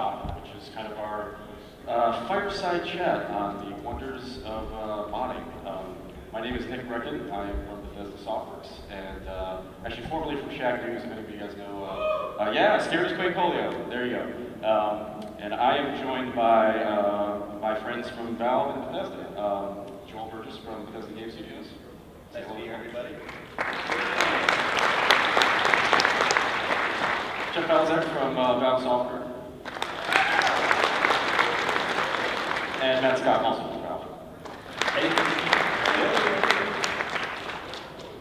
Shop, which is kind of our fireside chat on the wonders of modding. My name is Nick Brecken. I am from Bethesda Softworks, and actually formerly from Shack News, if any of you guys know. Yeah, Scary's Quakecolio. There you go. And I am joined by my friends from Valve and Bethesda. Joel Burgess from Bethesda Game Studios. Nice to be here, everybody. Jeff Balzak from Valve Software. And Matt Scott, also from Valve.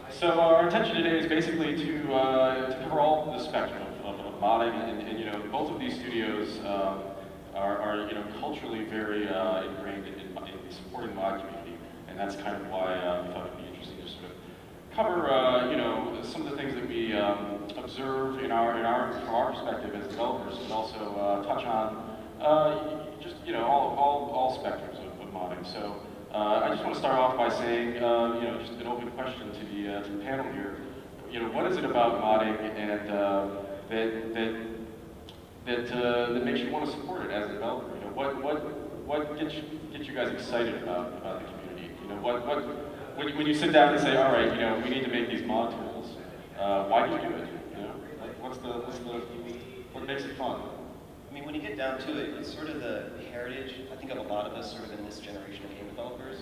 So our intention today is basically to cover all the spectrum of modding, and you know, both of these studios are you know, culturally very ingrained in the supporting mod community, and that's kind of why we thought it'd be interesting to sort of cover you know, some of the things that we observe from our perspective as developers, but also touch on just you know, all spectrums of modding. So I just want to start off by saying you know, just an open question to the panel here. You know, what is it about modding and that makes you want to support it as a developer? You know, what gets you guys excited about the community? You know, when you sit down and say, all right, you know, we need to make these mod tools, why do you do it? You know, like what makes it fun? I mean, when you get down to it, it's sort of the heritage, I think, of a lot of us sort of in this generation of game developers.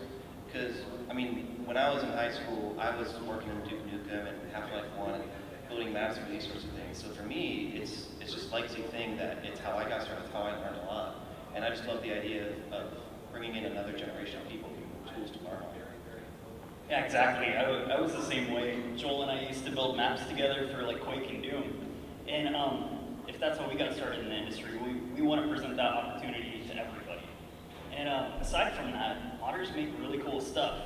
Because, I mean, when I was in high school, I was working on Duke Nukem and Half-Life 1, building maps for these sorts of things. So for me, it's just legacy thing that it's how I got started, it's how I learned a lot. And I just love the idea of bringing in another generation of people with tools to learn. Yeah, exactly. I was the same way. Joel and I used to build maps together for like Quake and Doom. And if that's how we got started in the industry, we want to present that opportunity to everybody. And aside from that, modders make really cool stuff.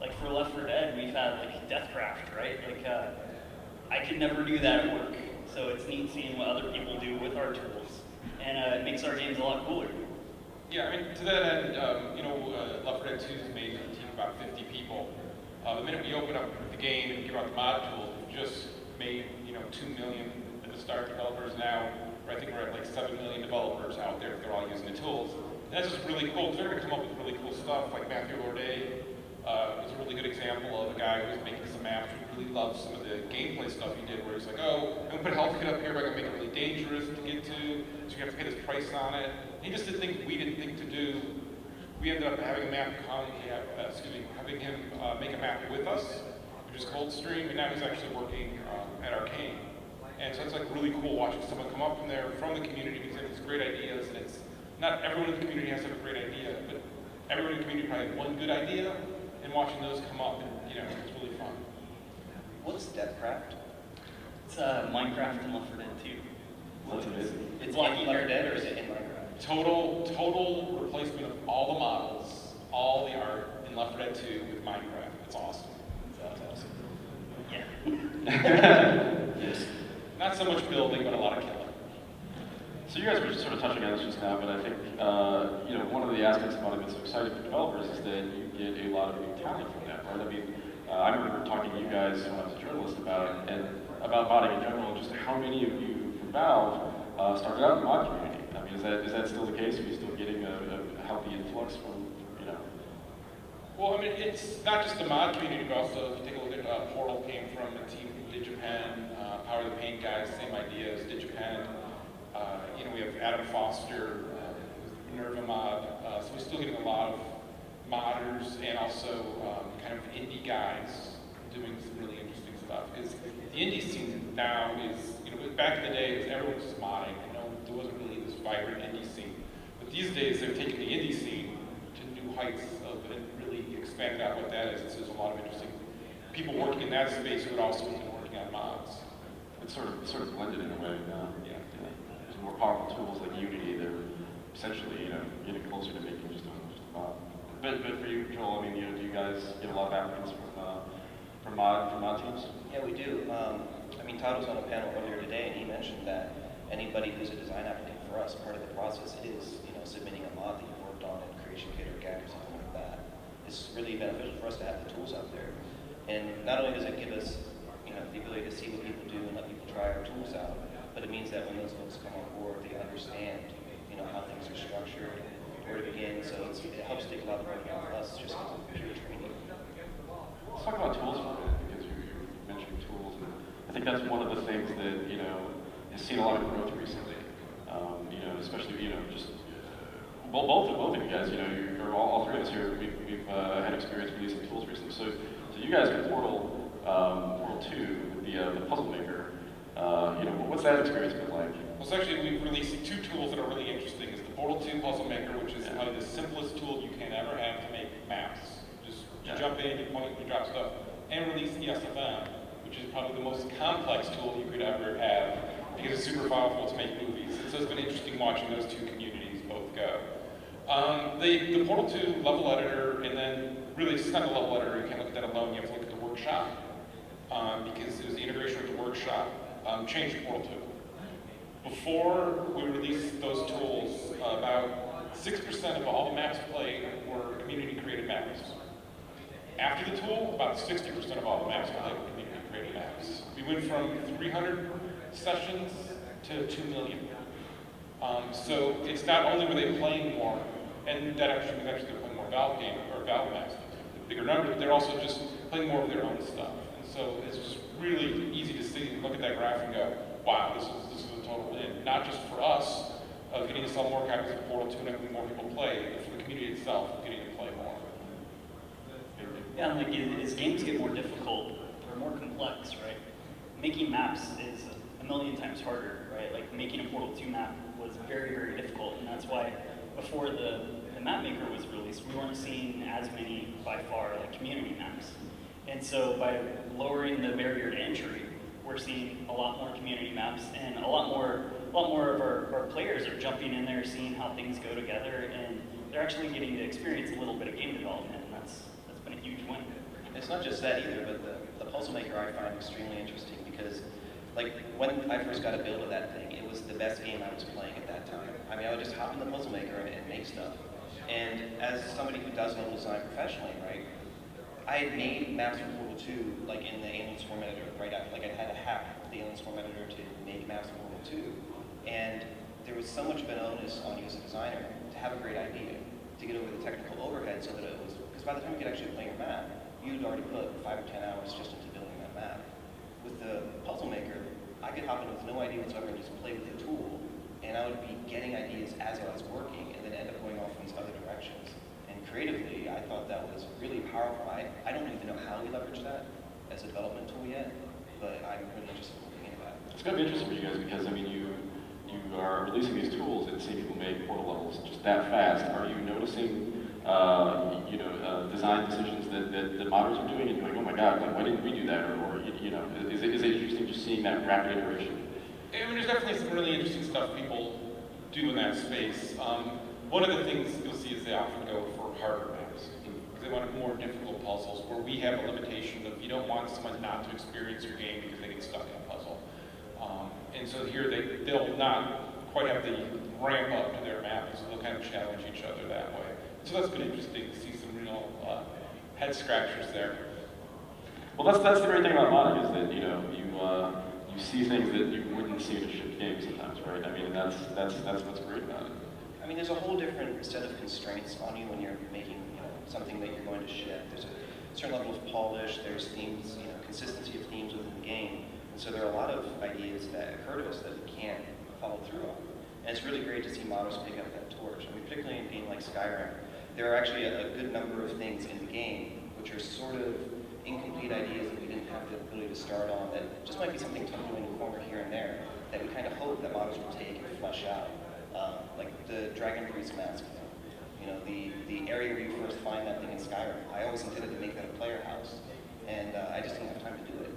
Like for Left 4 Dead, we've had like Deathcraft, right? Like I could never do that at work. So it's neat seeing what other people do with our tools. And it makes our games a lot cooler. Yeah, I mean, to that end, you know, Left 4 Dead 2 is made with a team of about 50 people. The minute we open up the game and give out the mod tools, we've just made, you know, 2 million at the start developers now. I think we're at like 7 million developers out there if they're all using the tools. And that's just really cool, because they're going to come up with really cool stuff. Like Matthew Lorday is a really good example of a guy who's making some maps who really loves some of the gameplay stuff he did, where he's like, oh, I'm going to put a health kit up here, but I'm going to make it really dangerous to get to, so you have to pay this price on it. And he just did things we didn't think to do. We ended up having a map, having him make a map with us, which is Coldstream, and now he's actually working at Arcane. And so it's like really cool watching someone come up from there, from the community, because they have these great ideas, and it's, not everyone in the community has to have a great idea, but everyone in the community probably has one good idea, and watching those come up, and you know, it's really fun. What's Deathcraft? It's Minecraft and Left 4 Dead 2. That's amazing. It's in Left 4 Dead, or is it in Minecraft? Total replacement of all the models, all the art in Left 4 Dead 2 with Minecraft. It's awesome. Sounds awesome. Yeah. Yes. Not so much building, but a lot of killing. So you guys were sort of touching on this just now, but I think you know, one of the aspects about it that's so exciting for developers is that you get a lot of new talent from that, right? I mean, I remember talking to you guys when I was a journalist about it, and about modding in general, and just how many of you from Valve started out in the mod community. I mean, is that still the case? Are you still getting a healthy influx from, you know? Well, I mean, it's not just the mod community, but also if you take a look at Portal came from a team from DigiPen, Power of the Paint guys, same idea as DigiPen. You know, we have Adam Foster, Minerva Mod, so we're still getting a lot of modders and also kind of indie guys doing some really interesting stuff. Because the indie scene now is, you know, back in the day, it was everyone was just modding, and there wasn't really this vibrant indie scene. But these days, they've taken the indie scene to new heights of and really expanded out what that is. So there's a lot of interesting people working in that space who would also be working on mods. It's sort of blended in a way. Yeah. There's more powerful tools like Unity that are essentially, you know, getting closer to making just a mod. But for you, Joel, I mean, you know, do you guys get a lot of applicants from mod teams? Yeah, we do. I mean, Todd was on a panel earlier today, and he mentioned that anybody who's a design applicant for us, part of the process is, you know, submitting a mod that you've worked on in Creation Kit or GAG or something like that. It's really beneficial for us to have the tools out there. And not only does it give us, you know, the ability to see what people do and let people try our tools out, but it means that when those folks come on board, they understand in, so it helps take a lot of the burden off us just because of pure training. Let's talk about tools for a minute, because you mentioned tools, and I think that's one of the things that, has seen a lot of growth recently. Especially, just, well, both of you guys, or all three of us here, we've had experience releasing tools recently. So you guys with Portal 2, with the Puzzle Maker, what's that experience been like? Well, so actually, we've released two tools that are really interesting. It's the Portal 2 Puzzle Maker, which is probably the simplest tool you can ever have to make maps. Just you jump in, you point, you drop stuff, and release the SFM, which is probably the most complex tool you could ever have, because it's super powerful to make movies. And so it's been interesting watching those two communities both go. The Portal 2 level editor, and then really it's not a level editor, you can't look at that alone, you have to look at the workshop, because it was the integration with the workshop, changed Portal 2. Before we released those tools, about 6% of all the maps played were community-created maps. After the tool, about 60% of all the maps played were community-created maps. We went from 300 sessions to 2 million. So it's not only were they playing more, and that actually means they're playing more Valve games or Valve maps, bigger numbers, but they're also just playing more of their own stuff. And so it's just really easy to see, look at that graph and go, wow, this is a total win. Not just for us of getting to sell more copies of Portal 2 and having more people play, but for the community itself, getting to play more. Yeah, and as games get more difficult or more complex, right? Making maps is a million times harder, right? Like making a Portal 2 map was very, very difficult, and that's why before the map maker was released, we weren't seeing as many, by far, like community maps. And so by lowering the barrier to entry, we're seeing a lot more community maps, and a lot more of our players are jumping in there, seeing how things go together, and they're actually getting to experience a little bit of game development, and that's been a huge win. It's not just that either, but the Puzzle Maker I find extremely interesting because, like, when I first got a build of that thing, it was the best game I was playing at that time. I mean, I would just hop in the Puzzle Maker and make stuff. And as somebody who does level design professionally, right, I had made maps for Portal 2, like in the Alien Swarm editor, right after, like I had to hack the Alien Swarm editor to make maps for Portal 2. And there was so much of an onus on you as a designer to have a great idea, to get over the technical overhead so that it was, because by the time you could actually play your map, you'd already put 5 or 10 hours just into building that map. With the Puzzle Maker, I could hop in with no idea whatsoever and just play with the tool, and I would be getting ideas as I was working, and then end up going off in these other directions. And creatively, I thought that was really powerful. I don't even know how we leverage that as a development tool yet, but I'm really interested in looking at that. It's going to be interesting for you guys because, I mean, you are releasing these tools and seeing people make Portal levels just that fast. Are you noticing, design decisions that modders are doing and you're like, oh my God, like, why didn't we do that? Or is it interesting just seeing that rapid iteration? I mean, there's definitely some really interesting stuff people do in that space. One of the things you'll see is they often go for harder maps. Because they want more difficult puzzles where we have a limitation of you don't want someone not to experience your game because they get stuck in a puzzle. And so here they'll not quite have the ramp up to their map, so they'll kind of challenge each other that way. So that's been interesting to see some real head scratchers there. Well, that's the great thing about modding is that you see things that you wouldn't see in a shipped game sometimes, right? I mean, that's what's great about it. I mean, there's a whole different set of constraints on you when you're making something that you're going to ship. There's a certain level of polish. There's themes, consistency of themes within the game. And so there are a lot of ideas that occur to us that we can't follow through on. And it's really great to see modders pick up that torch. I mean, particularly in a game like Skyrim, there are actually a good number of things in the game which are sort of incomplete ideas that we didn't have the ability to start on that just might be something tucked away in the corner here and there that we kind of hope that modders will take and flesh out. Like the Dragon Priest mask, the area where you first find that thing in Skyrim. I always intended to make that a player house, and I just didn't have time to do it.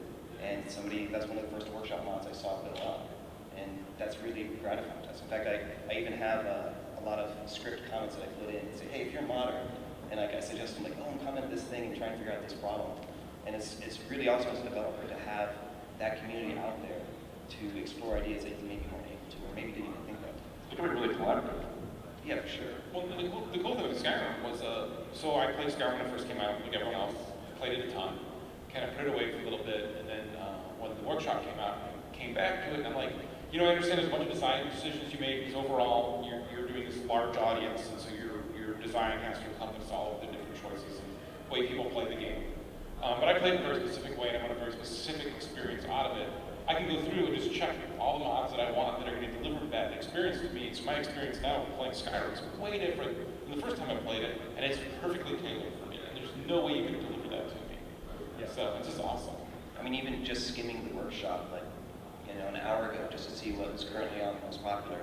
And that's one of the first workshop mods I saw built up, and that's really gratifying to us. In fact, I even have a lot of script comments that I put in and say, hey, if you're a modder, and I suggest them, like, comment this thing and try and figure out this problem. And it's really awesome as a developer to have that community out there to explore ideas that you maybe weren't able to, or maybe didn't even think of. It's becoming really collaborative. Yeah, for sure. Well, the cool thing with Skyrim was, so I played Skyrim when it first came out, like everyone else, played it a ton, kind of put it away for a little bit, and then when the workshop came out, I came back to it, and I'm like, I understand there's a bunch of design decisions you made, because overall, you're doing this large audience, and so you're your design has to encompass all of the different choices and way people play the game. But I played it a very specific way, and I want a very specific experience out of it. I can go through and just check all the mods that I want that are going to deliver that experience to me. So my experience now with playing Skyrim is way different than the first time I played it, and it's perfectly tailored for me. And there's no way you can deliver that to me. Yeah. So it's just awesome. I mean, even just skimming the workshop, like, an hour ago, just to see what was currently on most popular,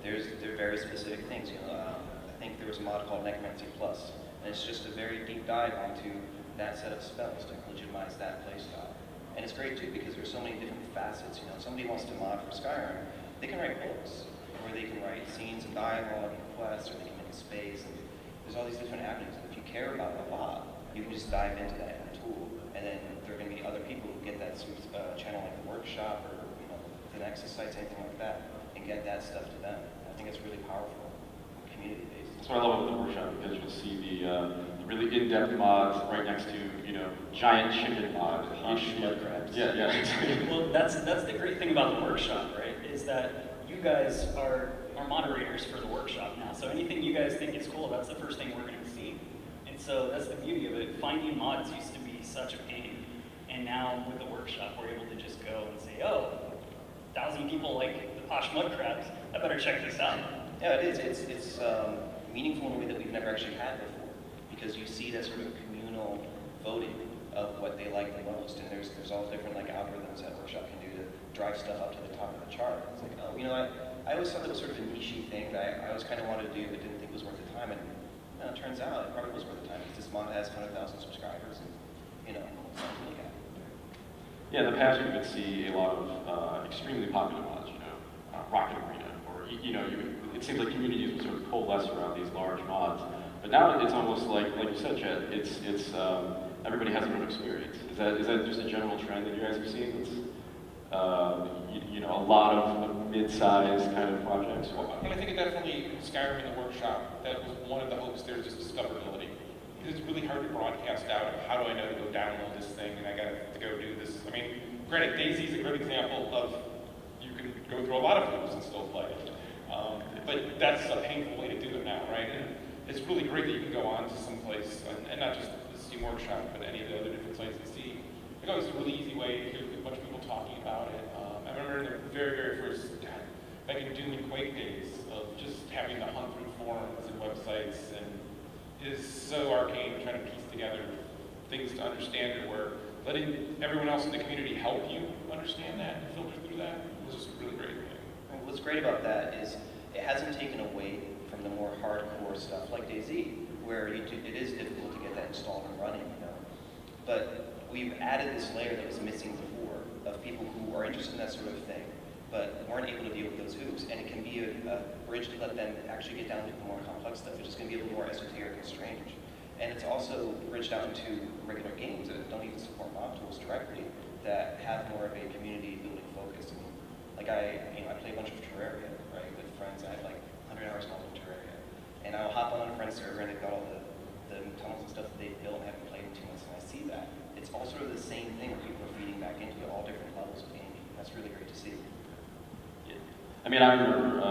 there are very specific things. I think there was a mod called Necromancy Plus, and it's just a very deep dive onto that set of spells to legitimize that playstyle. And it's great too because there's so many different facets. If somebody wants to mod for Skyrim, they can write books, or they can write scenes and dialogue and quests, or they can make a space. And there's all these different avenues. And if you care about it a lot, you can just dive into that tool, and then there are going to be other people who get that channel like the workshop or the Nexus sites, anything like that, and get that stuff to them. I think it's really powerful, community-based. That's what I love about the workshop, because you'll see the really in-depth mods right next to, giant chicken mod. Mud crabs. Yeah. Well, that's the great thing about the workshop, right? Is that you guys are moderators for the workshop now. So anything you guys think is cool, that's the first thing we're going to see. And so that's the beauty of it. Finding mods used to be such a pain, and now with the workshop, we're able to just go and say, oh, 1,000 people like the posh mud crabs. I better check this out. Yeah, it is. It's meaningful in a way that we've never actually had before, because you see that sort of communal voting of what they like the most, and there's all different algorithms that Workshop can do to drive stuff up to the top of the chart. It's like, oh, I always thought that was sort of a niche thing that I always kind of wanted to do, but didn't think was worth the time. And it turns out it probably was worth the time because this mod has 100,000 subscribers, and something to look at. Yeah, in the past you could see a lot of extremely popular mods, Rocket Arena, or it seems like communities would sort of coalesce around these large mods. But now it's almost like you said, Chad, it's everybody has their own experience. Is that just a general trend that you guys have seen? It's a lot of mid-sized kind of projects. Well, I think it definitely Skyrim in the workshop. That was one of the hopes there, just discoverability. Because it's really hard to broadcast out. How do I know to go download this thing and I got to go do this? I mean, granted, DayZ's a great example of you can go through a lot of hoops and still play it. But that's a painful way to do it now, right? And it's really great that you can go on to some place, and not just the Steam Workshop, but any of the other different sites and see. It's a really easy way to hear a bunch of people talking about it. I remember in the very, very first, back in Doom and Quake days, of just having to hunt through forums and websites, and it is so arcane trying to piece together things to understand it, where letting everyone else in the community help you understand that and filter through that was just a really great thing. And what's great about that is it hasn't taken away from the more hardcore stuff like DayZ, where it is difficult to get that installed and running, But we've added this layer that was missing before of people who are interested in that sort of thing, but weren't able to deal with those hoops. And it can be a bridge to let them actually get down to the more complex stuff, which is going to be a little more esoteric and strange. And it's also bridged out into regular games that don't even support mob tools directly, that have more of a community building focus. I play a bunch of Terraria, right, with friends. I have 100 hours long in Terraria. And I'll hop on a friend's server and they've got all the tunnels and stuff that they've built and haven't played in 2 months, and I see that. It's all sort of the same thing where people are feeding back into it, all different levels of gaming. That's really great to see. Yeah. I mean, I remember,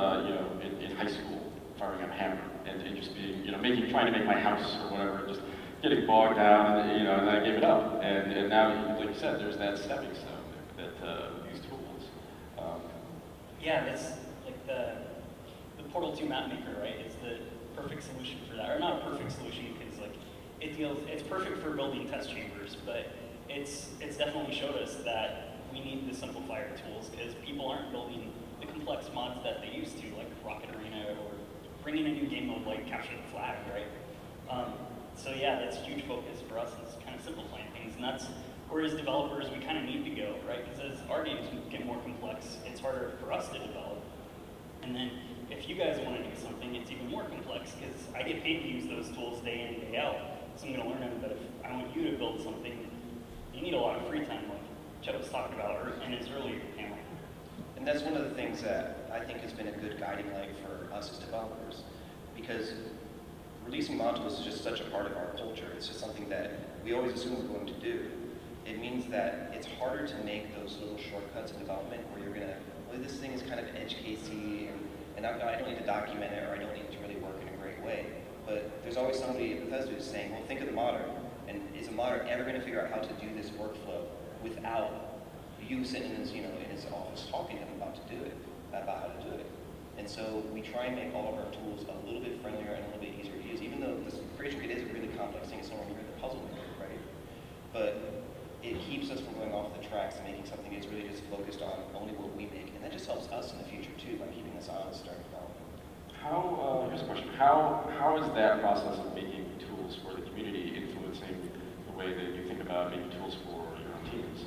in high school, firing up a hammer and just being, trying to make my house or whatever, just getting bogged down, and then I gave it up. And now, like you said, there's that stepping stone that these tools. Yeah, that's like the Portal 2 map maker, right? It's the perfect solution for that, or not a perfect solution because it's perfect for building test chambers, but it's definitely showed us that we need the simplifier tools because people aren't building the complex mods that they used to, like Rocket Arena or bringing a new game mode like Capture the Flag, right? So yeah, that's a huge focus for us, is kind of simplifying things, and that's where as developers we kind of need to go, right? Because as our games get more complex, it's harder for us to develop. And then if you guys want to do something, it's even more complex because I get paid to use those tools day in and day out. So I'm going to learn them, but if I want you to build something, you need a lot of free time, like Chet was talking about in his earlier panel. And that's one of the things that I think has been a good guiding light for us as developers, because releasing modules is just such a part of our culture. It's just something that we always assume we're going to do. It means that it's harder to make those little shortcuts in development where you're going to, well, this thing is kind of edge casey, and I don't need to document it, or I don't need it to really work in a great way. But there's always somebody at Bethesda who's saying, well, think of the modder. And is a modder ever going to figure out how to do this workflow without you sitting in his, in his office talking to him about how to do it? And so we try and make all of our tools a little bit friendlier and a little bit easier to use, even though this creation kit is a really complex thing. It's nowhere near the puzzle maker, right? But it keeps us from going off the tracks and making something that's really just focused on only what we make. And that just helps us in the future too, by keeping us honest during development. Here's a question. How is that process of making tools for the community influencing the way that you think about making tools for your own teams?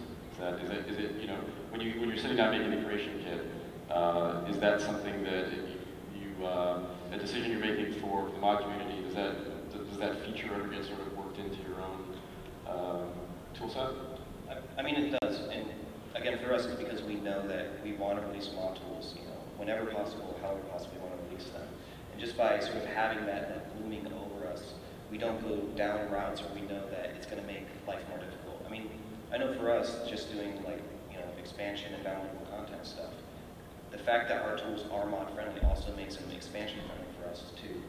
Is it when you're sitting down making the creation kit, is that something that a decision you're making for the mod community, does that feature ever get sort of worked into your own tool set? I mean, it does. And again, for us, it's because we know that we want to release mod tools, whenever possible, however possible we want to release them. And just by sort of having that looming over us, we don't go down routes where we know that it's going to make life more difficult. I mean, I know for us, just doing expansion and downloadable content stuff, the fact that our tools are mod friendly also makes them expansion friendly for us too.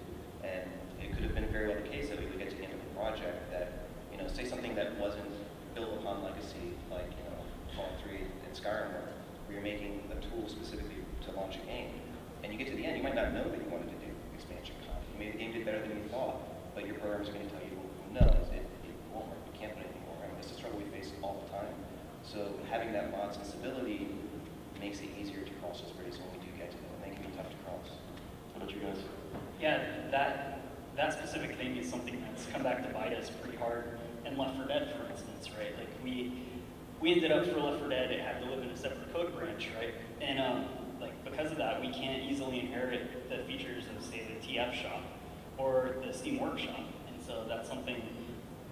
And it could have been very well the case that we would get to the end of the project that, say something that wasn't built upon legacy, like Fallout 3 and Skyrim, where you're making a tool specifically to launch a game. And you get to the end, you might not know that you wanted to do expansion content. Maybe the game did better than you thought, but your program's going to tell you, no, it won't work. You can't put anything more. I mean, it's a struggle we face all the time. So having that mod sensibility makes it easier to cross those bridges when we do get to them, and they can be tough to cross. How about you guys? Yeah, that specific thing is something that's come back to bite us pretty hard in Left 4 Dead, for instance, right? Like we ended up for Left 4 Dead, it had to live in a separate code branch, right? And because of that, we can't easily inherit the features of, say, the TF shop or the Steam Workshop. And so that's something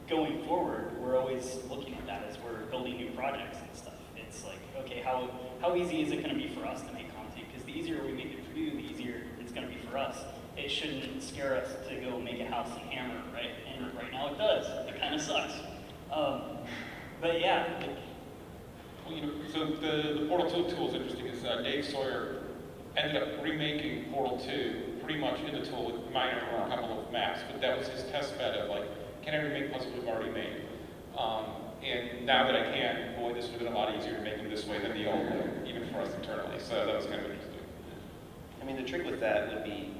going forward, we're always looking at that as we're building new projects and stuff. It's like, okay, how easy is it going to be for us to make content? Because the easier we make it for you, the easier it's going to be for us. It shouldn't scare us to go make a house and hammer, right? And right now it does. It kind of sucks. But yeah. Well, so the Portal 2 tool is interesting. Is Dave Sawyer ended up remaking Portal 2 pretty much in the tool with minor a couple of maps, but that was his test bed of can I remake puzzles we've already made? And now that I can, boy, this would have been a lot easier to make them this way than the old way, even for us internally. So that was kind of interesting. I mean, the trick with that would be,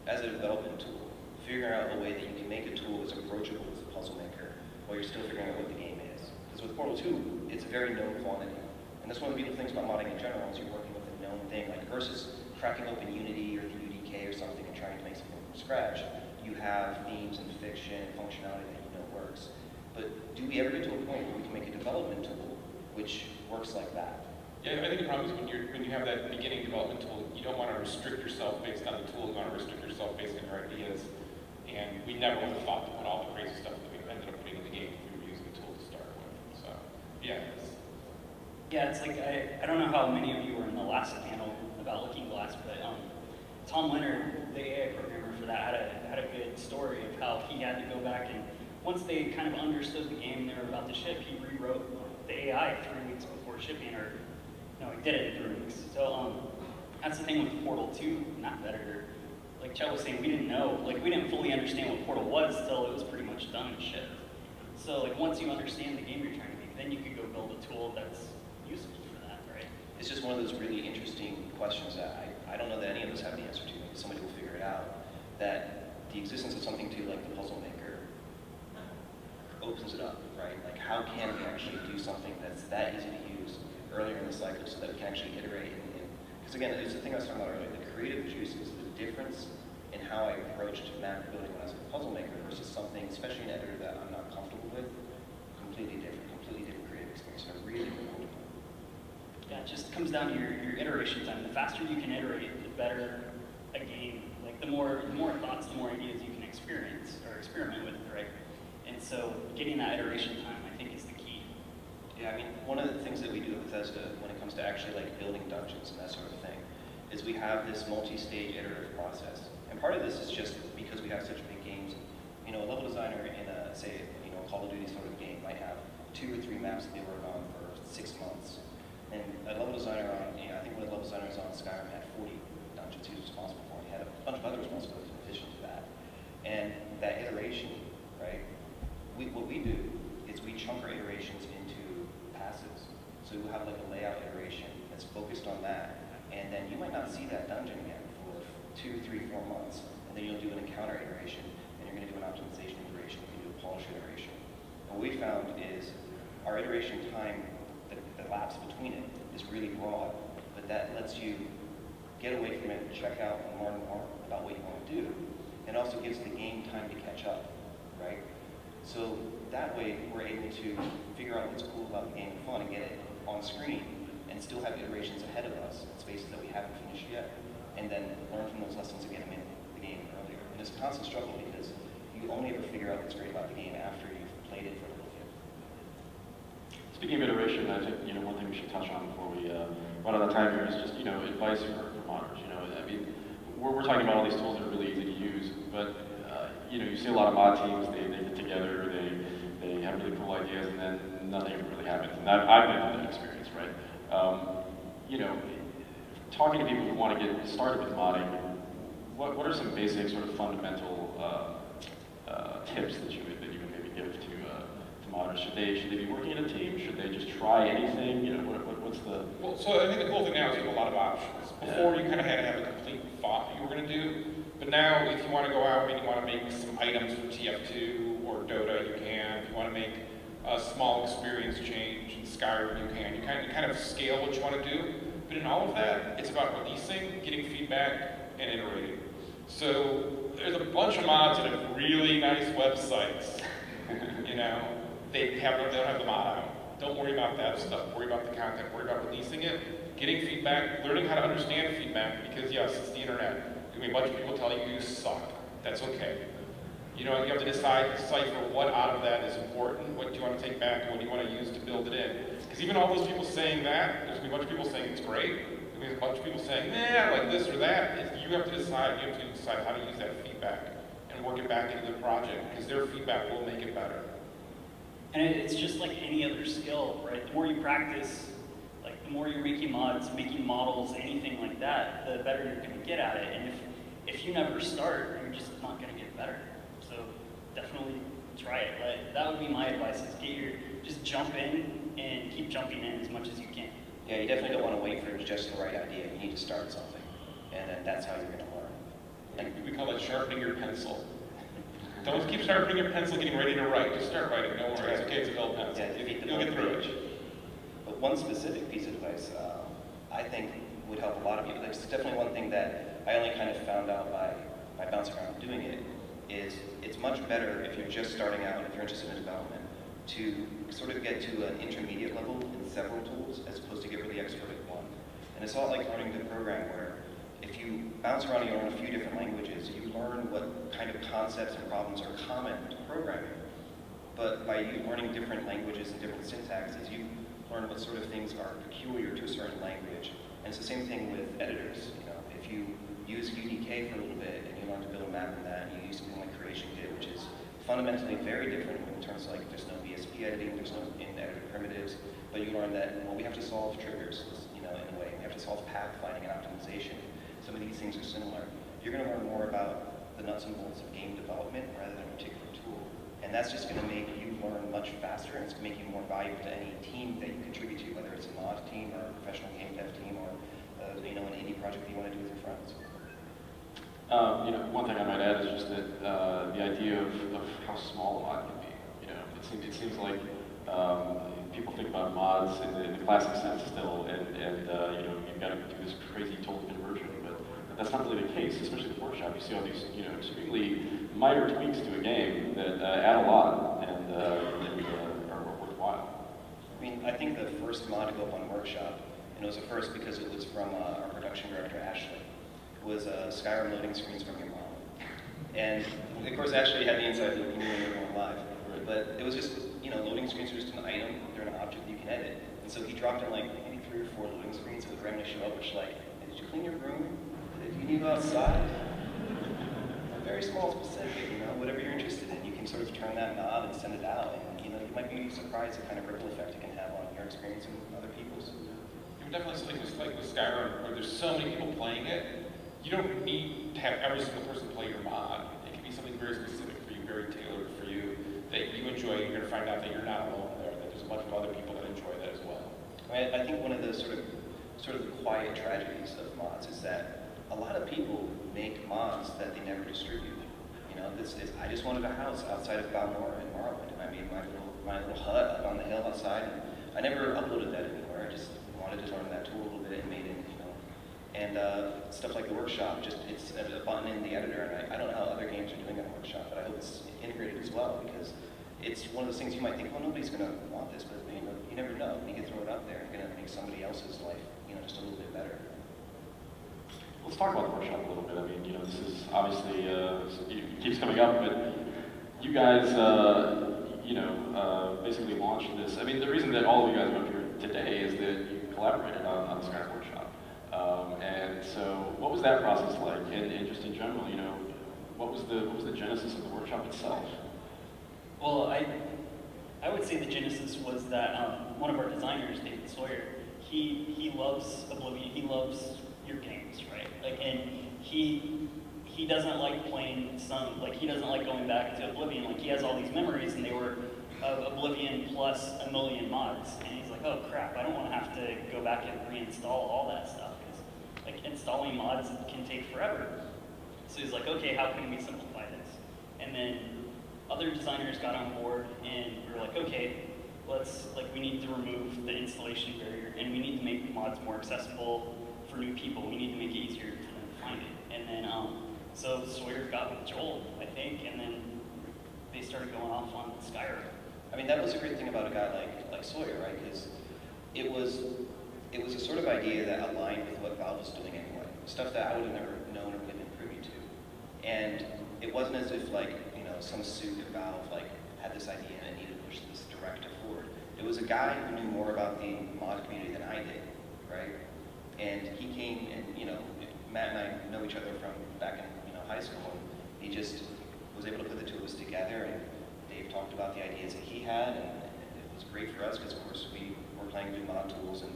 as a development tool, figuring out a way that you can make a tool as approachable as a puzzle maker while you're still figuring out what the game is. Because with Portal 2, it's a very known quantity. And that's one of the beautiful things about modding in general, is you're working with a known thing, versus cracking open Unity or the UDK or something and trying to make something from scratch. You have themes and fiction and functionality that works. But do we ever get to a point where we can make a development tool which works like that? Yeah, I think the problem is when you have that beginning development tool, you don't want to restrict yourself based on the tool, you want to restrict yourself based on your ideas. And we never would have thought to put all the crazy stuff that we ended up putting in the game if we were using the tool to start with. So, yeah. It's like, I don't know how many of you were in the last panel about Looking Glass, but Tom Leonard, the AI programmer for that, had a good story of how he had to go back and once they kind of understood the game they were about to ship, he rewrote the AI 3 weeks before shipping, or no, he did it in 3 weeks. So that's the thing with Portal 2 map editor. Like Chet was saying, we didn't know, we didn't fully understand what Portal was till it was pretty much done and shipped. So once you understand the game you're trying to make, then you could go build a tool that's useful for that, right? It's just one of those really interesting questions that I don't know that any of us have the answer to. Maybe somebody will figure it out. That the existence of something too like the puzzle maker opens it up, right? How can we actually do something that's that easy to use earlier in the cycle so that we can actually iterate? Because again, it's the thing I was talking about earlier, the creative juice is the difference in how I approached map building when I was a puzzle maker versus something, especially an editor that I'm not comfortable with, completely different creative experience. And I really cool. Yeah, it just comes down to your iteration time. The faster you can iterate, the better a game. The more thoughts, the more ideas you can experience or experiment with, right? And so getting that iteration time, I think, is the key. Yeah, I mean, one of the things that we do at Bethesda when it comes to actually building dungeons and that sort of thing is we have this multi-stage iterative process. And part of this is just because we have such big games. A level designer in a, say, Call of Duty sort of game might have 2 or 3 maps that they work on for 6 months. And a level designer on, I think one of the level designers on Skyrim had 40 dungeons he was responsible for. And he had a bunch of other responsibilities in addition to that. And So we'll have like a layout iteration that's focused on that. And then you might not see that dungeon again for 2, 3, 4 months. And then you'll do an encounter iteration, and you're going to do an optimization iteration, you can do a polish iteration. And what we found is our iteration time, the lapse between it, is really broad, but that lets you get away from it, check out, and learn more about what you want to do. And also gives the game time to catch up, right? So that way, we're able to figure out what's cool about the game and fun and get it on screen and still have iterations ahead of us in spaces that we haven't finished yet, and then learn from those lessons and get them in the game earlier. And it's a constant struggle because you only ever figure out what's great about the game after you've played it for a little bit. Speaking of iteration, I think one thing we should touch on before we run out of time here is just advice for modders. I mean, we're talking about all these tools that are really easy to use, but you see a lot of mod teams. They get together, they have really cool ideas, and then nothing ever really happens. And I've been through that experience, right? Talking to people who want to get started with modding, what are some basic sort of fundamental tips that you would maybe give to modders? Should they be working in a team? Should they just try anything? What's the... Well, so I think the cool thing now is you have a lot of options. Before, you kind of had to have a complete thought you were going to do, but now if you want to go out and you want to make some items for TF2 or Dota, you can. If you want to make a small experience change in Skyrim, you can. You kind of scale what you want to do, but in all of that, it's about releasing, getting feedback, and iterating. So there's a bunch of mods that have really nice websites. They don't have the mod out. Don't worry about that stuff. Worry about the content. Worry about releasing it, getting feedback, learning how to understand feedback, because yes, it's the internet. There's going to be a bunch of people telling you suck. That's okay. You have to decipher what out of that is important, what do you want to take back, and what do you want to use to build it in. Because even all those people saying that, there's going to be a bunch of people saying it's great. There's a bunch of people saying, nah, I like this or that. You have to decide how to use that feedback and work it back into the project, because their feedback will make it better. And it's just like any other skill, right? The more you practice, like the more you're making mods, making models, anything like that, the better you're going to get at it. And if you never start, you're just not going to get better. So definitely try it. Like, that would be my advice: is just jump in and keep jumping in as much as you can. Yeah, you definitely don't want to wait for just the right idea. You need to start something, and then that's how you're going to learn. We call it sharpening your pencil. Don't keep sharpening your pencil, getting ready to write. Just start writing. Don't worry. It's okay. It's a dull pencil. Yeah, you'll get through it. But one specific piece of advice I think would help a lot of people. It's definitely one thing that I only kind of found out by bouncing around doing it. Is it's much better if you're just starting out and if you're interested in development to sort of get to an intermediate level in several tools as opposed to get really expert at one. And it's all like learning to program, where if you bounce around and you learn a few different languages, you learn what kind of concepts and problems are common to programming. But by you learning different languages and different syntaxes, you learn what sort of things are peculiar to a certain language. And it's the same thing with editors. If you use UDK for a little bit and you learn to build a map in that, and you use something like CreationKit, which is fundamentally very different in terms of there's no VSP editing, there's no in-editor primitives, but you learn that, well, we have to solve triggers, in a way. We have to solve path finding and optimization. Some of these things are similar. You're going to learn more about the nuts and bolts of game development rather than a particular tool. And that's just going to make you learn much faster, and it's going to make you more valuable to any team that you contribute to, whether it's a mod team or a professional game dev team or an indie project that you want to do with your friends. One thing I might add is just that the idea of how small a mod can be. It seems like people think about mods in the classic sense still, and you've got to do this crazy total conversion, but that's not really the case, especially with Workshop. You see all these extremely minor tweaks to a game that add a lot and are worthwhile. I think the first mod to go up on Workshop, and it was a first because it was from our production director, Ashley, was Skyrim loading screens from your mom. And of course, Ashley had the inside loop, when we were going live. But it was just, loading screens are just an item, they're an object you can edit. And so he dropped in maybe 3 or 4 loading screens that would randomly show up, which did you clean your room? Did you need to go outside? Very small, specific, whatever you're interested in, you can sort of turn that knob and send it out. And you might be surprised the kind of ripple effect it can have on your experience and other people's. Definitely something like with Skyrim, where there's so many people playing it, you don't need to have every single person play your mod. It can be something very specific for you, very tailored for you, that you enjoy. You're going to find out that you're not alone there, that there's a bunch of other people that enjoy that as well. I mean, I think one of the sort of the quiet tragedies of mods is that a lot of people make mods that they never distribute. You know, I just wanted a house outside of Balmora in Maryland, and I made my little hut up on the hill outside, and I never uploaded that anywhere. I just wanted to learn that tool a little bit and made it, you know. And stuff like the workshop, just it's a button in the editor, and I don't know how other games are doing in the workshop, but I hope it's integrated as well, because it's one of those things you might think, well, nobody's going to want this, but you never know. When you can throw it out there, you're going to make somebody else's life, you know, just a little bit better. Let's talk about the workshop a little bit. I mean, you know, this is obviously, it keeps coming up, but you guys, you know, basically launched this. I mean, the reason that all of you guys are up here today is that you collaborated on the Skyrim workshop. And so, what was that process like? And just in general, you know, what was the genesis of the workshop itself? Well, I would say the genesis was that one of our designers, David Sawyer, he loves Oblivion. He loves your games, right? Like, and he doesn't like playing he doesn't like going back to Oblivion. Like, he has all these memories, and they were of Oblivion plus a million mods. And he's like, oh crap, I don't want to have to go back and reinstall all that stuff, because like installing mods can take forever. So he's like, okay, how can we simplify this? And then other designers got on board, and we were like, okay, we need to remove the installation barrier, and we need to make mods more accessible for new people. We need to make it easier for them to find it. And then, so Sawyer got with Joel, I think, and then they started going off on Skyrim. I mean, that was a great thing about a guy like Sawyer, right? Because it was a sort of idea that aligned with what Valve was doing anyway. Stuff that I would have never known or been privy to. And it wasn't as if, like, you know, some suit at Valve had this idea and needed to push this directive forward. It was a guy who knew more about the mod community than I did, right? And he came, and you know, Matt and I know each other from back in high school, and he just was able to put the two of us together. And Dave talked about the ideas that he had, and it was great for us because, of course, we were playing new mod tools, and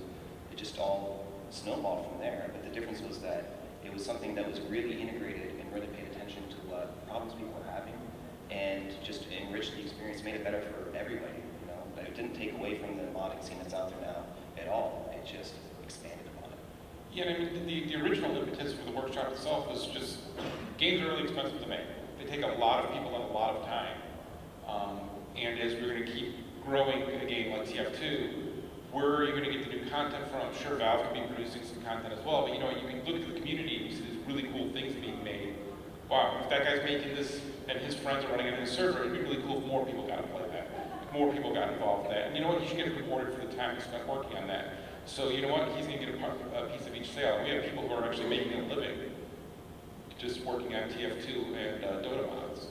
it just all snowballed from there. But the difference was that it was something that was really integrated and really paid attention to what problems people were having, and just enriched the experience, made it better for everybody. You know, it didn't take away from the modding scene that's out there now at all. It just expanded upon it. Yeah, I mean, the original impetus for the workshop itself was just, games are really expensive to make. They take a lot of people and a lot of time. And as we're going to keep growing in a game like TF2, where are you going to get the new content from? Sure, Valve can be producing some content as well, but you know, you can look at the community and you see these really cool things being made. Wow, if that guy's making this and his friends are running it on his server, it'd be really cool if more people got to play that. If more people got involved in that. And you know what? You should get rewarded for the time you spent working on that. So you know what? He's going to get a piece of each sale. We have people who are actually making a living just working on TF2 and Dota mods.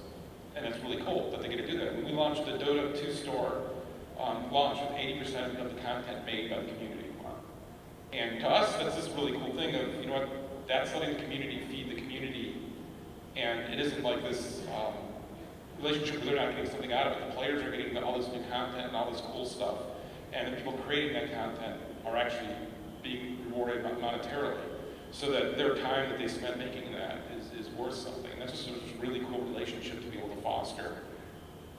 And it's really cool that they get to do that. When we launched the Dota 2 store, launched with 80% of the content made by the community. And to us, that's this really cool thing of, you know what, that's letting the community feed the community. And it isn't like this relationship where they're not getting something out of it. The players are getting all this new content and all this cool stuff. And the people creating that content are actually being rewarded monetarily. So that their time that they spent making that is worth something. And that's just a really cool relationship to be able to foster.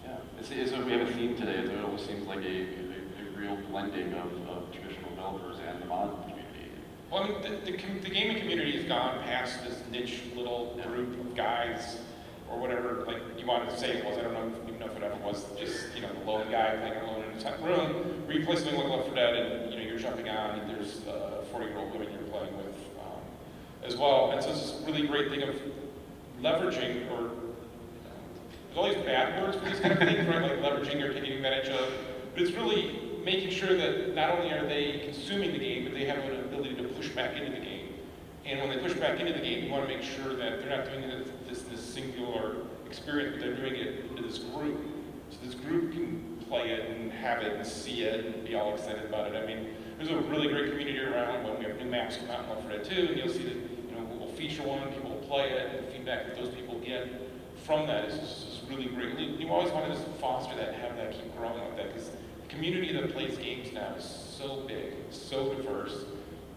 Yeah, we have a theme today. It almost seems like a real blending of traditional developers and the mod community. Well, I mean, the gaming community has gone past this niche little group of guys, or whatever, like you wanted to say it was. I don't know even know if it ever was just, you know, the lone guy playing alone in his room, where you play something like Left 4 Dead, and you know, you're jumping on, and there's a 40-year-old woman you're playing with as well. And so it's this really great thing of leveraging, or there's all these bad words for these kind of things, right? Like leveraging or taking advantage of. But it's really making sure that not only are they consuming the game, but they have an ability to push back into the game. And when they push back into the game, you want to make sure that they're not doing it this singular experience, but they're doing it into this group. So this group can play it and have it and see it and be all excited about it. I mean, there's a really great community around when we have new maps come out in Left 4 Dead 2, and you'll see that, you know, we'll feature one, people will play it, and the feedback that those people get from that is just really great. You always want to just foster that and have that keep growing like that, because the community that plays games now is so big, so diverse,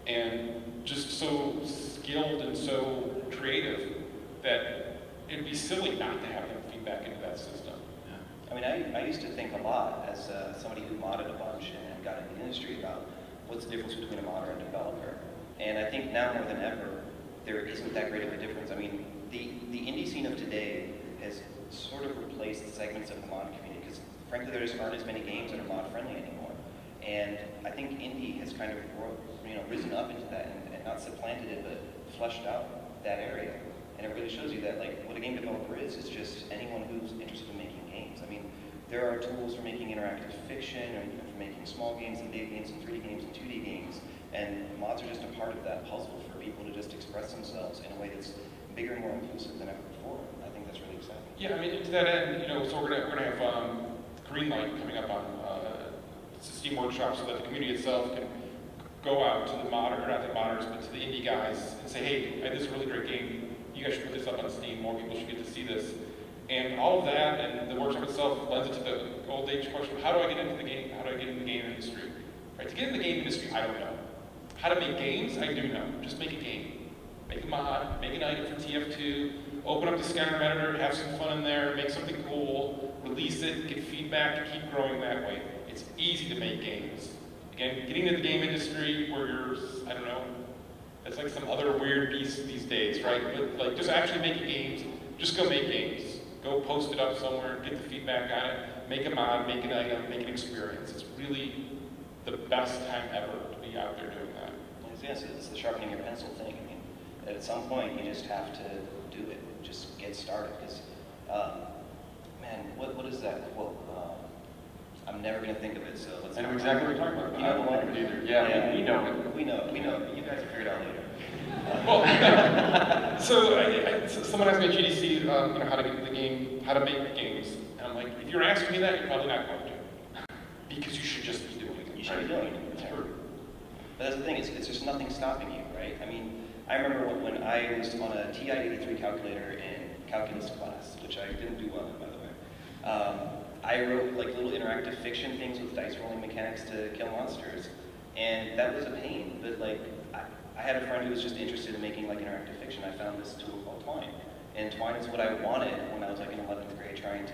and just so skilled and so creative that it'd be silly not to have them feedback into that system. I mean, I used to think a lot as somebody who modded a bunch and got in the industry about what's the difference between a modder and a developer? And I think now more than ever, there isn't that great of a difference. I mean, the indie scene of today has sort of replaced segments of the mod community, because frankly there just aren't as many games that are mod friendly anymore. And I think indie has kind of risen up into that and not supplanted it, but fleshed out that area. And it really shows you that like what a game developer is just anyone who's interested in making games. I mean, there are tools for making interactive fiction, or even for making small games and big games and 3D games and 2D games. And mods are just a part of that puzzle for people to just express themselves in a way that's bigger and more inclusive than ever before. I think that's really exciting. Yeah, I mean, to that end, so we're gonna have Greenlight coming up on Steam Workshop, so that the community itself can go out to the modder, or not the modders, but to the indie guys and say, hey, this is a really great game. You guys should put this up on Steam. More people should get to see this. And all of that, and the workshop itself, lends it to the old age question: how do I get into the game? How do I get into the game industry? Right? To get into the game industry, I don't know. How to make games, I do know. Just make a game. Make a mod, make an item for TF2, open up the Skyrim editor, have some fun in there, make something cool, release it, get feedback, and keep growing that way. It's easy to make games. Again, getting into the game industry where you're, I don't know, that's like some other weird beast these days, right? But like just actually making games, just go make games. Go post it up somewhere, get the feedback on it, make a mod, make an item, make an experience. It's really the best time ever to be out there doing that. Yes, it's the sharpening your pencil thing. I mean, at some point you just have to do it. Just get started. Because, man, what is that quote? I'm never going to think of it, so let's... I know exactly what you're talking about. You know the one? Either. Yeah, we know it. We know it. You guys will figure it out later. Well, so someone asked me at GDC, how to get into the game, how to make games, and I'm like, if you're asking me that, you're probably not going to, because you should just be doing it. You should be doing it. It's true. But that's the thing, it's just nothing stopping you, right? I mean, I remember when I was on a TI-83 calculator in calculus class, which I didn't do well in, by the way. I wrote like little interactive fiction things with dice rolling mechanics to kill monsters, and that was a pain. But like, I had a friend who was just interested in making like interactive fiction. I found this tool called Twine, and Twine is what I wanted when I was like in 11th grade, trying to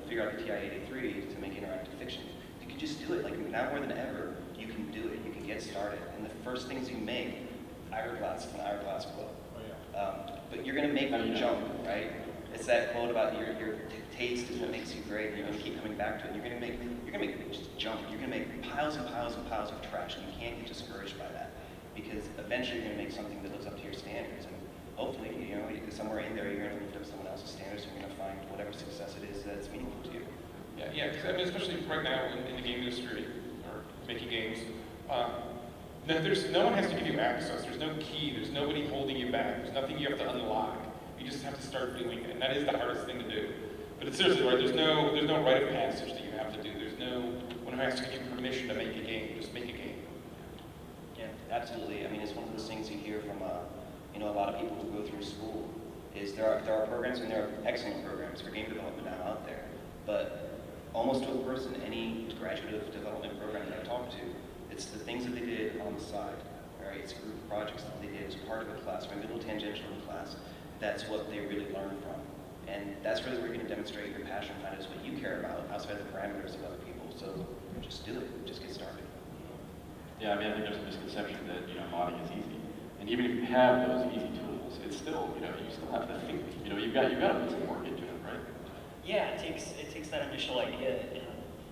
figure out the TI-83 to make interactive fiction. You can just do it. Like now more than ever, you can do it. You can get started, and the first things you make, Hourglass, an Hourglass quote. Oh, yeah. But you're gonna make them jump, right? It's that quote about your taste is what makes you great, and you're gonna keep coming back to it. You're gonna make just junk. You're gonna make piles and piles and piles of trash, and you can't get discouraged by that, because eventually you're gonna make something that lives up to your standards, and hopefully, somewhere in there you're gonna lift up someone else's standards, and you're gonna find whatever success it is that's meaningful to you. Yeah, because I mean, especially right now in the game industry, or making games, no one has to give you access. There's no key. There's nobody holding you back. There's nothing you have to unlock. You just have to start doing it, and that is the hardest thing to do. But it's seriously right. There's no rite of passage that you have to do. There's no one who has to give you permission to make a game. Just make a game. Yeah, absolutely. I mean, it's one of those things you hear from a lot of people who go through school. Is there are programs, and there are excellent programs for game development now out there, but almost to a person, any graduate development program that I talk to, it's the things that they did on the side, right? It's group projects that they did as part of a class, or a little tangential in class. That's what they really learn from. And that's really where you're going to demonstrate your passion, find out what you care about outside the parameters of other people. So just do it, just get started. Yeah, I mean, I think there's a misconception that, modding is easy. And even if you have those easy tools, it's still, you still have to think. You've got to put some work into it, right? Yeah, it takes that initial idea.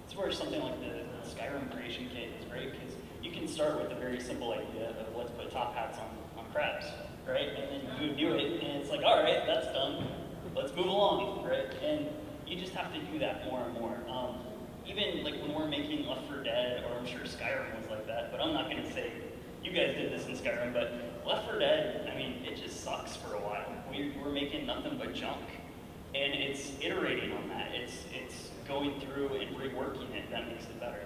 It's where something like the Skyrim creation kit is great, because you can start with a very simple idea of let's put top hats on crabs, right? And then you do it, and it's like, all right, that's done. Let's move along, right? And you just have to do that more and more. Even like when we're making Left 4 Dead, or I'm sure Skyrim was like that, but I'm not going to say you guys did this in Skyrim, but Left 4 Dead, I mean, it just sucks for a while. We're making nothing but junk, and it's iterating on that. It's going through and reworking it that makes it better,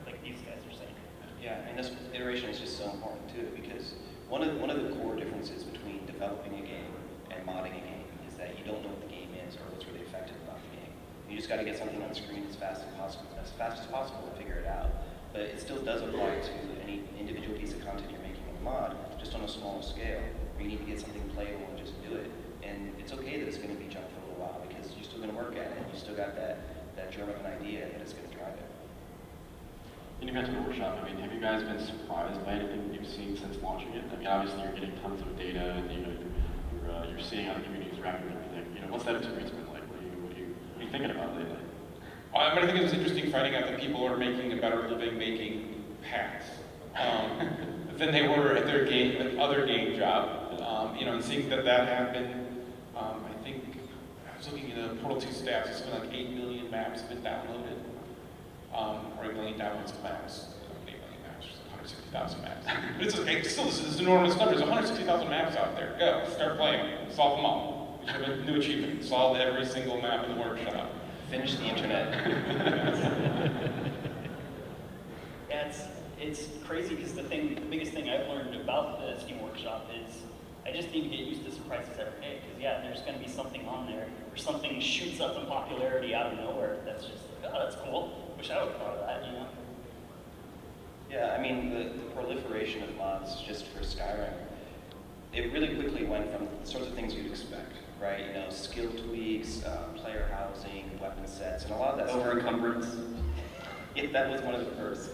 like these guys are saying. Yeah, and this iteration is just so important too, because one of the core differences between developing a game and modding a game is that you don't know what the game is or what's really effective about the game. You just got to get something on the screen as fast as possible and figure it out. But it still does apply to any individual piece of content you're making in a mod, just on a smaller scale, where you need to get something playable and just do it. And it's okay that it's going to be junk for a little while, because you're still going to work at it. You still got that germ of an idea that is going to drive it. getting back to the workshop, I mean, have you guys been surprised by anything you've seen since launching it? I mean, obviously you're getting tons of data, and you're seeing how the community is reacting to everything. You know, what's that experience been like? What are you thinking about lately? I mean, I think it was interesting finding out that people are making a better living making hats than they were at their other game job. You know, and seeing that happen. I think I was looking at the Portal 2 stats. It's been like 8 million maps have been downloaded, or 8 million downloads of maps. 8 million maps, 160,000 maps. But it's okay. Still, this is enormous numbers. 160,000 maps out there. Go, start playing. Solve them all. We should have a new achievement. Solve every single map in the workshop. Finish the internet. Yeah, it's crazy because the biggest thing I've learned about the Steam Workshop is I just need to get used to surprises every day. Because yeah, there's going to be something on there, or something shoots up in popularity out of nowhere. That's just like, oh, that's cool. Wish I would have thought of that, you know. Yeah, I mean the proliferation of mods just for Skyrim, it really quickly went from the sorts of things you'd expect, right? You know, skill tweaks, player housing, weapon sets, and a lot of that Over-encumbrance. Yeah, that was one of the first.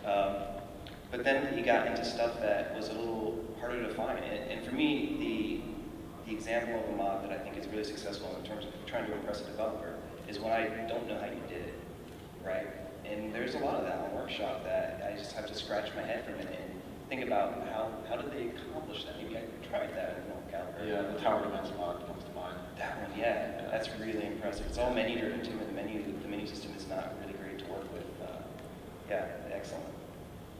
But then you got into stuff that was a little harder to find. And for me, the example of a mod that I think is really successful in terms of trying to impress a developer is when I don't know how you did it, right? And there's a lot of that on Workshop that I just have to scratch my head for a minute and think about how did they accomplish that? Maybe I tried that and it didn't work out. Yeah, the Tower Defense mod comes to mind. That one, yeah, that's really impressive. It's all menu driven too, and the menu system is not really great to work with. Yeah, excellent.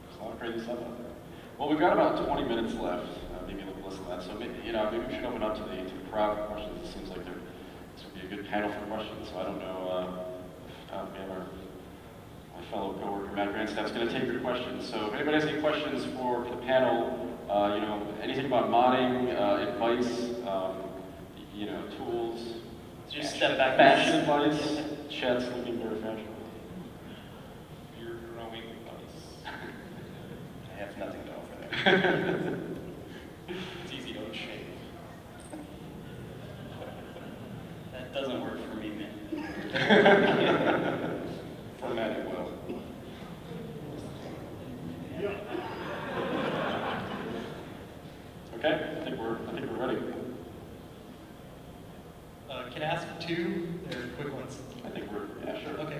There's a lot of crazy stuff out there. Well, we've got about 20 minutes left, maybe a little less than that. So maybe, maybe we should open up to the crowd for questions. It seems like this would be a good panel for questions. So I don't know if my fellow coworker Matt Grandstaff's going to take your questions. So if anybody has any questions for the panel, anything about modding, advice, tools, Just step back. fashion advice. Chat's looking very fashionable. You're growing advice. I have nothing to offer there. It's easy, don't shave. That doesn't work for me, man. For Matt, it will. Okay, I think we're ready. Can I ask two? They're quick ones. I think yeah, sure. Okay.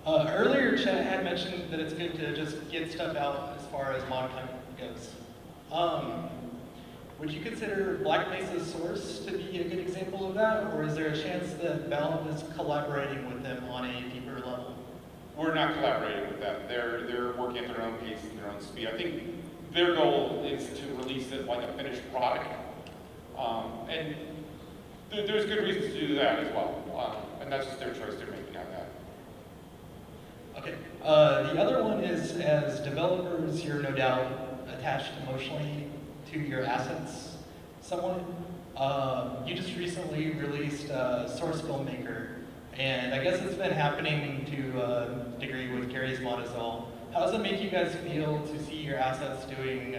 Earlier, Chet had mentioned that it's good to just get stuff out as far as mod content goes. Would you consider Black Mesa's Source to be a good example of that, or is there a chance that Valve is collaborating with them on a deeper level? We're not collaborating with them. They're working at their own pace and their own speed. I think their goal is to release it like a finished product, and there's good reasons to do that as well. And that's just their choice they're making on that. Okay. The other one is, as developers, you're no doubt attached emotionally to your assets somewhat. You just recently released Source Filmmaker, and I guess it's been happening to a degree with Gary's mod as well. How does it make you guys feel to see your assets doing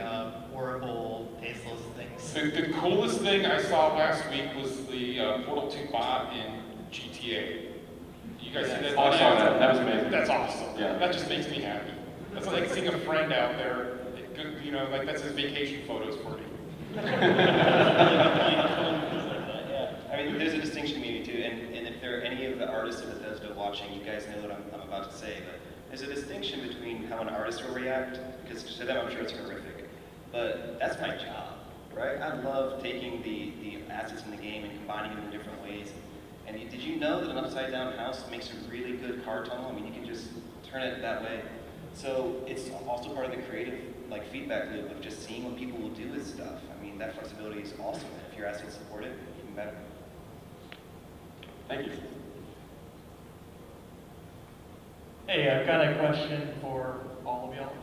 horrible, tasteless things? The coolest thing I saw last week was the Portal 2 bot in GTA. You guys see that? I saw that. That was amazing. That's awesome. Yeah. That just makes me happy. That's like seeing a friend out there, like that's his vacation photos for me. I mean, there's a distinction between the two, and if there are any of the artists of Bethesda watching, you guys know what I'm about to say, but there's a distinction between how an artist will react, because to them I'm sure it's horrific, but that's my job, right? I love taking the assets in the game and combining them in different ways. And did you know that an upside down house makes a really good car tunnel? I mean, you can just turn it that way. So it's also part of the creative feedback loop of just seeing what people will do with stuff. I mean, that flexibility is awesome. And if your assets support it, even better. Thank you. Hey, I've got a question for all of y'all.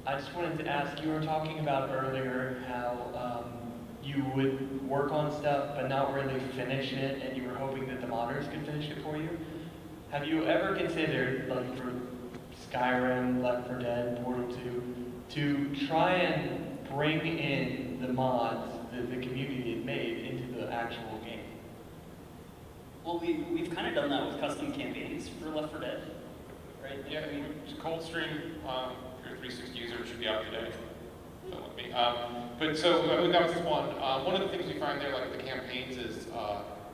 I just wanted to ask, you were talking about earlier how you would work on stuff but not really finish it, and you were hoping that the modders could finish it for you. Have you ever considered, for Skyrim, Left 4 Dead, Portal 2, to try and bring in the mods that the community had made into the actual game? Well, we've kind of done that with custom campaigns for Left 4 Dead. right? Yeah, I mean, Coldstream, your 360 user should be out today. Don't let me. But so that was one. One of the things we find there, like with the campaigns, is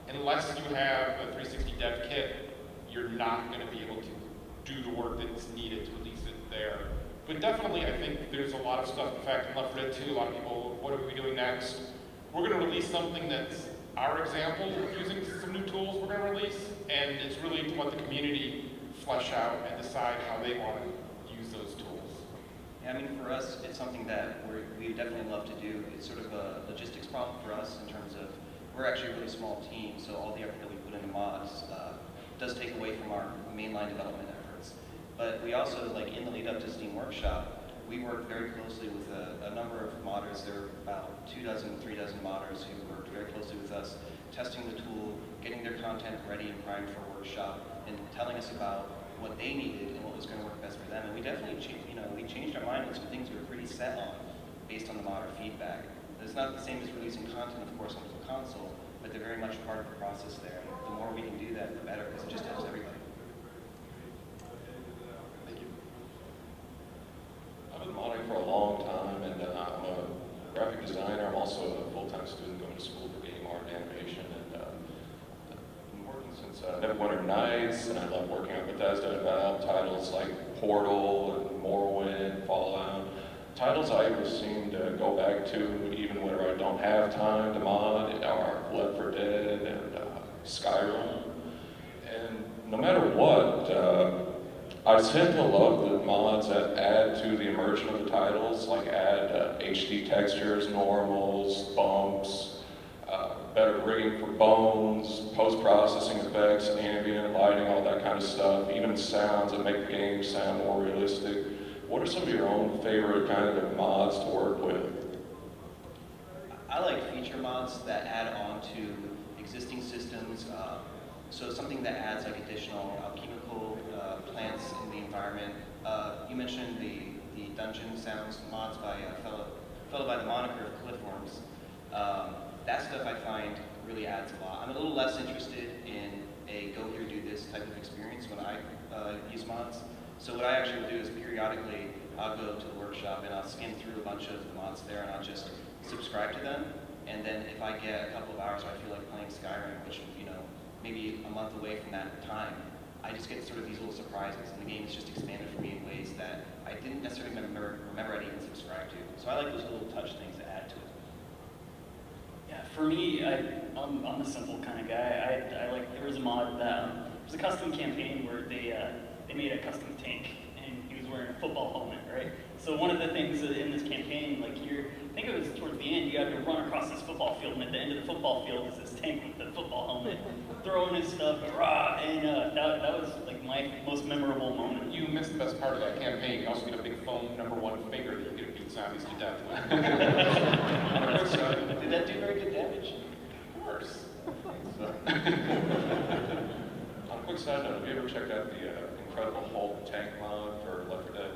unless you have a 360 dev kit, you're not going to be able to do the work that's needed to release it there. But definitely, I think there's a lot of stuff. In fact, in Left 4 Dead 2, a lot of people, what are we doing next? We're going to release something that's our example of using some new tools we're going to release, and it's really to let the community flesh out and decide how they want to use those tools. Yeah, I mean, for us, it's something that we definitely love to do. It's sort of a logistics problem for us in terms of, we're actually a really small team, so all the effort that we put into mods does take away from our mainline development efforts. But we also, like in the lead up to Steam Workshop, we worked very closely with a number of modders. There were about 3 dozen modders who worked very closely with us, testing the tool, getting their content ready and primed for Workshop, and telling us about what they needed and what was going to work best for them. And we definitely changed our mind on some things we were pretty set on based on the modder feedback. It's not the same as releasing content, of course, onto the console, but they're very much part of the process there. And the more we can do that, the better, because it just helps everybody. Thank you. I've been modding for a long time, and I'm a graphic designer. I'm also a full-time student going to school for game art and animation, and I've been working since Neverwinter Nights, and I love working on Bethesda and Valve titles like Portal and Morrowind, Fallout. Titles I seem to go back to even whenever I don't have time to mod are Left 4 Dead and Skyrim. And no matter what, I tend to love the mods that add to the immersion of the titles, like add HD textures, normals, bumps, better rigging for bones, post-processing effects, ambient lighting, all that kind of stuff, even sounds that make the game sound more realistic. What are some of your own favorite kind of mods to work with? I like feature mods that add on to existing systems. So something that adds like additional alchemical plants in the environment. You mentioned the dungeon sounds mods by a fellow by the moniker of Cliffworms. That stuff I find really adds a lot. I'm a little less interested in a go here, do this type of experience when I use mods. So what I actually will do is periodically I'll go to the workshop and I'll skim through a bunch of the mods there and I'll just subscribe to them. And then if I get a couple of hours where I feel like playing Skyrim, which, you know, maybe a month away from that time, I just get sort of these little surprises, and the game is just expanded for me in ways that I didn't necessarily remember I'd even subscribed to. So I like those little touch things that add to it. Yeah, for me, I'm a simple kind of guy. I like, there was a mod that, it was a custom campaign where they made a custom tank, and he was wearing a football helmet, right? So one of the things in this campaign, like I think it was towards the end, you had to run across this football field, and at the end of the football field is this tank with the football helmet, throwing his stuff, rah, and that was like my most memorable moment. You missed the best part of that campaign. You also get a big foam #1 finger that you get to beat zombies to death with. Did that do very good damage? Of course. On a quick side note, have you ever checked out the Incredible Hulk tank mod for Left 4 Dead?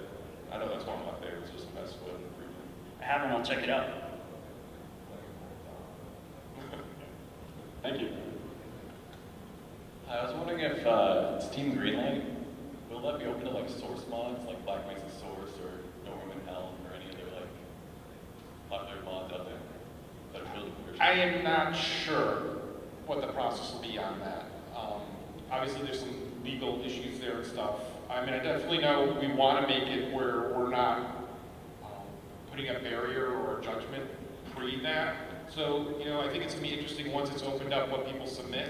I know that's one of my favorites, just to mess with and freaking. I haven't, I'll check it out. Thank you. I was wondering if Steam Greenlight, will that be open to like source mods, like Black Mesa Source or No Room in Hell, or any other like popular mods out there that are building versions? I am not sure what the process will be on that. Obviously, there's some legal issues there and stuff. I mean, I definitely know we want to make it where we're not putting a barrier or a judgment pre that. So, you know, I think it's going to be interesting once it's opened up what people submit.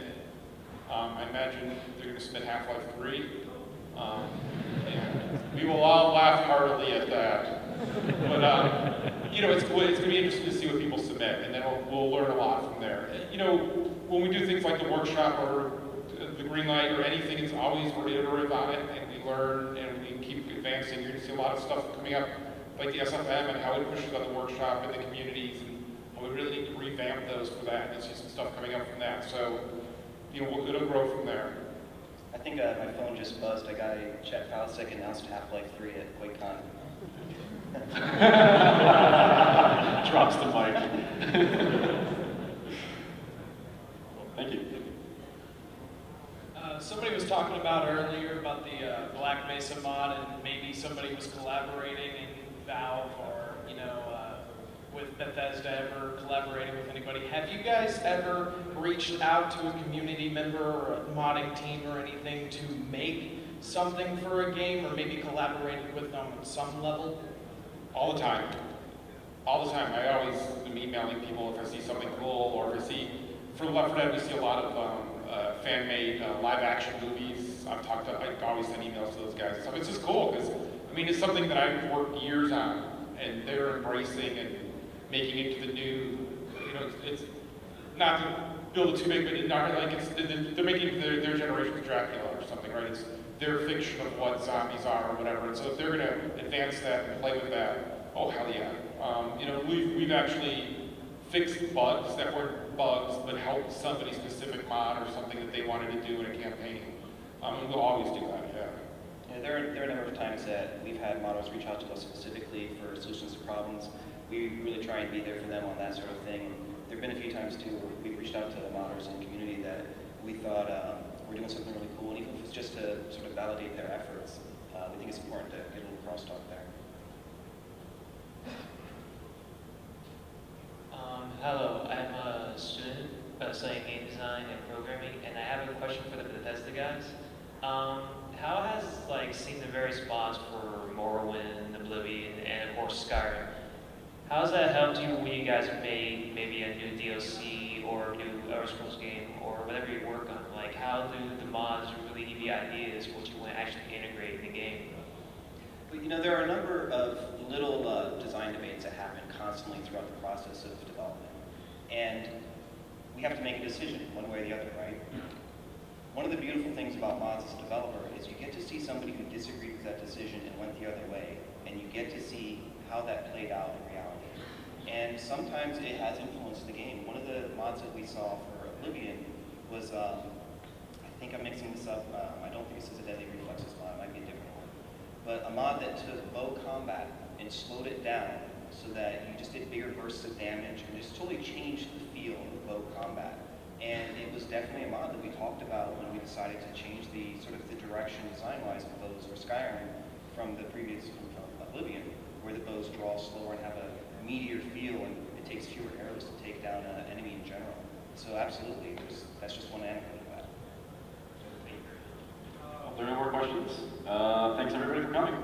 I imagine they're going to submit Half-Life 3. And we will all laugh heartily at that. But, you know, it's going to be interesting to see what people submit, and then we'll learn a lot from there. You know, when we do things like the workshop or the Greenlight or anything, it's always we're iterative on it, and we learn and we keep advancing. You're going to see a lot of stuff coming up, like the SFM and how it pushes on the workshop and the communities, and how we really need to revamp those for that. You'll see some stuff coming up from that. So, you know, it'll grow from there. I think my phone just buzzed. A guy, Chet Falasek, announced Half-Life 3 at Quakecon. Drops the mic. Thank you. Somebody was talking about earlier about the Black Mesa mod, and maybe somebody was collaborating in Valve or, you know, with Bethesda ever collaborating with anybody. Have you guys ever reached out to a community member or a modding team or anything to make something for a game, or maybe collaborated with them on some level? All the time. All the time. I always am emailing people if I see something cool, or if I see, for Left 4 Dead, we see a lot of fan-made live-action movies. I always send emails to those guys and stuff. It's just cool, because, I mean, it's something that I've worked years on, and they're embracing and making it to the new, you know, it's not to build it too big, but it's not like they're making it their generation's Dracula or something, right? It's their fiction of what zombies are or whatever. And so if they're gonna advance that and play with that, oh hell yeah. You know, we've actually fixed bugs that weren't bugs, but helped somebody's specific mod or something that they wanted to do in a campaign. And we'll always do that, yeah. Yeah, there are a number of times that we've had modders reach out to us specifically for solutions to problems. We really try and be there for them on that sort of thing. There have been a few times too where we've reached out to the modders in the community that we thought we're doing something really cool, and even if it's just to sort of validate their efforts, we think it's important to get a little crosstalk there. Hello, I'm a student studying game design and programming, and I have a question for the Bethesda guys. How has seeing the various mods for Morrowind, Oblivion, and of course Skyrim, how has that helped you when you guys have made maybe a new DLC or a new Elder Scrolls game or whatever you work on? Like, how do the mods really give you ideas what you want to actually integrate in the game? Well, you know, there are a number of little design debates that happen constantly throughout the process of development. And we have to make a decision one way or the other, right? One of the beautiful things about mods as a developer is you get to see somebody who disagreed with that decision and went the other way, and you get to see how that played out in reality. And sometimes it has influenced the game. One of the mods that we saw for Oblivion was, I think I'm mixing this up, I don't think this is a Deadly Reflexes mod, it might be a different one. But a mod that took bow combat and slowed it down so that you just did bigger bursts of damage and just totally changed the feel of the bow combat. And it was definitely a mod that we talked about when we decided to change the sort of the direction design-wise of bows for Skyrim from the previous Oblivion, where the bows draw slower and have a meatier feel, and it takes fewer arrows to take down an enemy in general. So absolutely, that's just one anecdote of that. If there are no more questions, thanks everybody for coming.